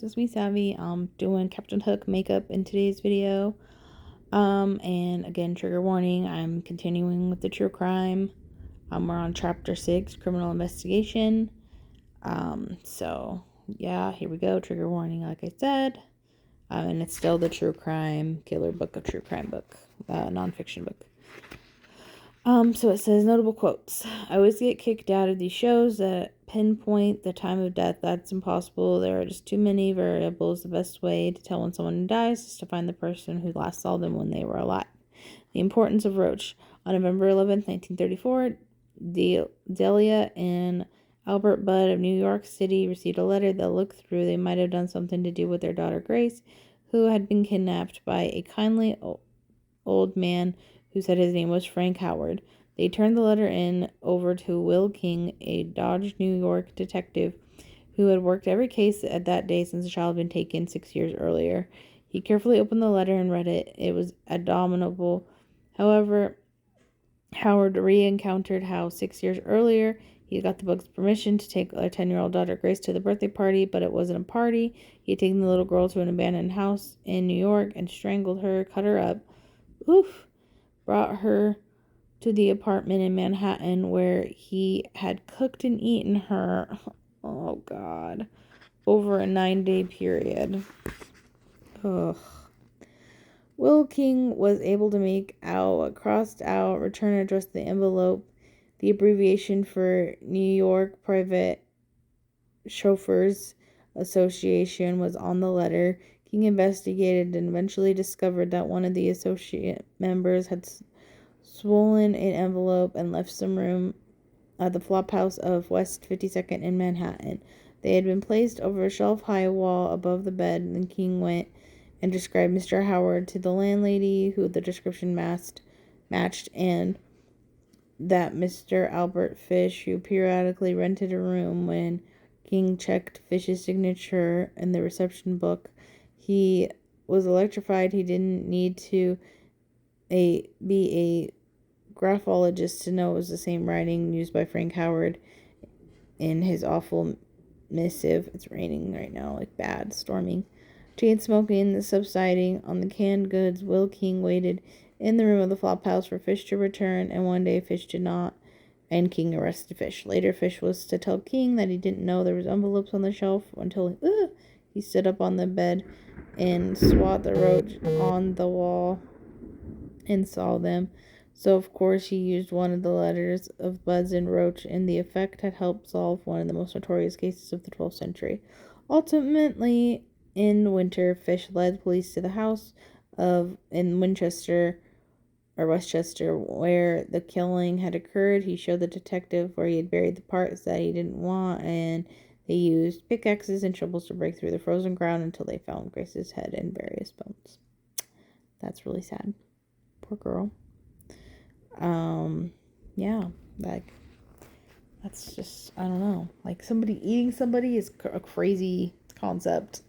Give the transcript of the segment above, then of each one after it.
it's me, Savvy. Doing Captain Hook makeup in today's video. And again, trigger warning, I'm continuing with the true crime. We're on chapter 6, criminal investigation. So yeah, here we go. Trigger warning, like I said. And it's still the true crime killer book, of true crime book, nonfiction book. So it says, notable quotes. I always get kicked out of these shows that pinpoint the time of death. That's impossible. There are just too many variables. The best way to tell when someone dies is to find the person who last saw them when they were alive. The importance of Roach. On November 11th, 1934, Delia and Albert Budd of New York City received a letter that looked through they might have done something to do with their daughter Grace, who had been kidnapped by a kindly old man who said his name was Frank Howard. They turned the letter over to Will King, a Dodge, New York detective who had worked every case at that day since the child had been taken 6 years earlier. He carefully opened the letter and read it. It was abominable. However, Howard re-encountered how 6 years earlier he got the book's permission to take a 10-year-old daughter Grace to the birthday party, but it wasn't a party. He had taken the little girl to an abandoned house in New York and strangled her, cut her up. Brought her to the apartment in Manhattan where he had cooked and eaten her, oh God, over a 9-day period. Ugh. Will King was able to make out a crossed out return address to the envelope. The abbreviation for New York Private Chauffeurs Association was on the letter. King investigated and eventually discovered that one of the associate members had swollen an envelope and left some room at the flophouse of West 52nd in Manhattan. They had been placed over a shelf-high wall above the bed, and King went and described Mr. Howard to the landlady, who the description matched, and that Mr. Albert Fish, who periodically rented a room. When King checked Fish's signature in the reception book, he was electrified. He didn't need to be a graphologist to know it was the same writing used by Frank Howard in his awful missive. It's raining right now, like bad, storming. Chain smoking subsiding on the canned goods, Will King waited in the room of the flophouse for Fish to return, and one day Fish did not, and King arrested Fish. Later, Fish was to tell King that he didn't know there was envelopes on the shelf until he stood up on the bed and swatted the roach on the wall and saw them. So, of course, he used one of the letters of Buds and Roach, and the effect had helped solve one of the most notorious cases of the 12th century. Ultimately, in winter, Fish led police to the house in Westchester, where the killing had occurred. He showed the detective where he had buried the parts that he didn't want, and they used pickaxes and shovels to break through the frozen ground until they found Grace's head and various bones. That's really sad. Poor girl. Yeah, like, that's just, I don't know, like, somebody eating somebody is a crazy concept.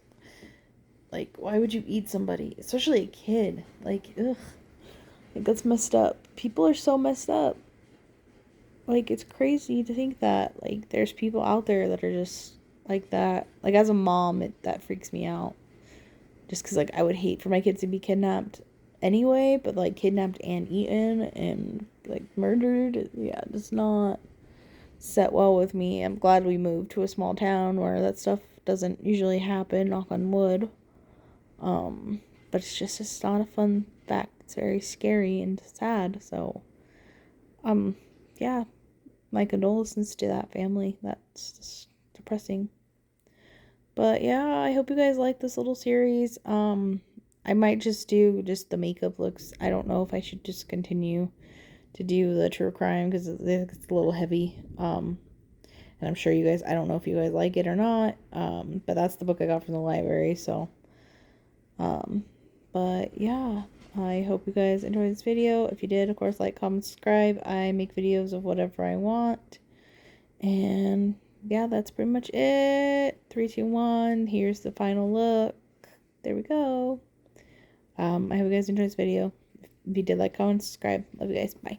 Like, why would you eat somebody, especially a kid? Like, ugh, like, that's messed up. People are so messed up. Like, it's crazy to think that, like, there's people out there that are just like that. Like, as a mom, that freaks me out, just because, like, I would hate for my kids to be kidnapped anyway, but, like, kidnapped and eaten and, like, murdered, yeah, does not set well with me. I'm glad we moved to a small town where that stuff doesn't usually happen, knock on wood. But it's not a fun fact. It's very scary and sad. So, yeah, my condolences to that family. That's just depressing. But yeah, I hope you guys like this little series. I might just do just the makeup looks. I don't know if I should just continue to do the true crime because it's a little heavy. And I'm sure you guys, I don't know if you guys like it or not. But that's the book I got from the library. So, but yeah, I hope you guys enjoyed this video. If you did, of course, like, comment, subscribe. I make videos of whatever I want. And yeah, that's pretty much it. 3, 2, 1. Here's the final look. There we go. I hope you guys enjoyed this video. If you did, like, comment, subscribe. Love you guys. Bye.